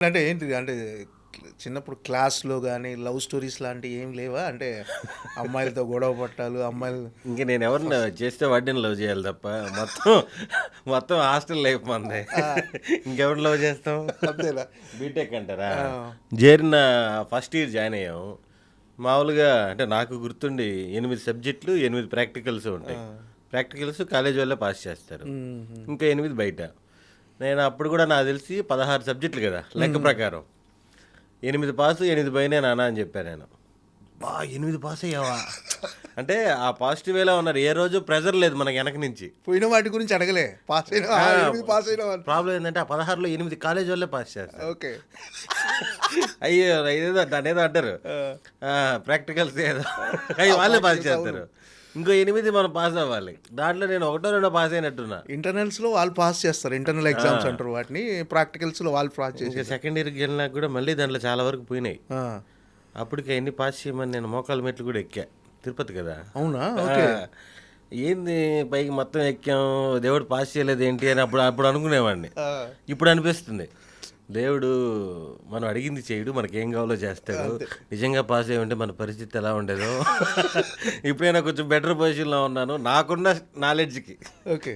అంటే ఏంటిది? అంటే చిన్నప్పుడు క్లాస్‌లో గాని, లవ్ స్టోరీస్ లాంటివి ఏం లేవా? అంటే అమ్మాయిలతో గొడవ పట్టాలు, అమ్మాయిలు ఇంక నేను ఎవరిని ఫస్ట్ చేస్తే వాడిని లవ్ చేయాలి తప్ప మొత్తం మొత్తం హాస్టల్ లైఫ్ మంది. ఆ! ఇంకెవరిని లవ్ చేస్తాం? అంతేనా? బీటెక్ అంటారా? ఆ! చేరిన ఫస్ట్ ఇయర్ జాయిన్ అయ్యాం. మామూలుగా అంటే నాకు గుర్తుండి 8 సబ్జెక్టులు 8 ప్రాక్టికల్స్ ఆ! ఉంటాయి. ప్రాక్టికల్స్ కాలేజ్ వాళ్ళే పాస్ చేస్తారు. హుహు. ఇంకా 8 బయట. నేను అప్పుడు కూడా నాకు తెలిసి 16 సబ్జెక్టులు కదా లెక్క హ్మ్. ప్రకారం. 8 పాసు 8 బైనే నాన్న అని చెప్పాను నేను. బా 8 పాస్ అయ్యావా అంటే ఆ పాజిటివ్ వేలో ఉన్నారు. ఏ రోజు ప్రెజర్ లేదు మనకి వెనక నుంచి. పోయిన వాటి గురించి అడగలే. పాస్ అయినావా? 8 పాస్ అయినావా అని. ప్రాబ్లం ఏంటంటే ఆ 16లో 8 కాలేజ్ వాళ్ళే పాస్ చేస్తారు. ఓకే. అయ్యో ఇదేదో దాన్నేదో అంటారు ఆ! ప్రాక్టికల్స్ ఏదో అవి వాళ్ళే పాస్ ప్రాక్టికల్స్ అవును. చేస్తారు. ఇంకో 8 మనం పాస్ అవ్వాలి. దాంట్లో నేను ఒకటో రెండో పాస్ అయినట్టున్నా. ఇంటర్నల్స్‌లో వాళ్ళు పాస్ చేస్తారు. ఇంటర్నల్ ఎగ్జామ్స్ ఆ, అంటారు వాటిని. ప్రాక్టికల్స్‌లో వాళ్ళు పాస్ ఇంకా చేసేసారు. సెకండ్ ఇయర్కి వెళ్ళినాక కూడా మళ్ళీ దాంట్లో చాలా వరకు పోయినాయి. ఆ! అప్పటికి అన్ని పాస్ చేయమని నేను మోకాళ్ళ మెట్లు కూడా ఎక్కా. తిరుపతి కదా. అవునా? ఆ, ఓకే. ఏంది పైకి మొత్తం ఎక్కాం, దేవుడు పాస్ చేయలేదు ఏంటి అని అప్పుడు అప్పుడు అనుకునేవాడిని. ఆ! ఇప్పుడు అనిపిస్తుంది దేవుడు మనం అడిగింది చేయడు, మనకేం కావాలో చేస్తాడు. అంతే. నిజంగా పాస్ అయ్యి ఉంటే మన పరిస్థితి ఎలా ఉండేదో. ఇప్పుడైనా కొంచెం బెటర్ పొజిషన్లో ఉన్నాను నాకున్న నాలెడ్జ్కి. ఓకే.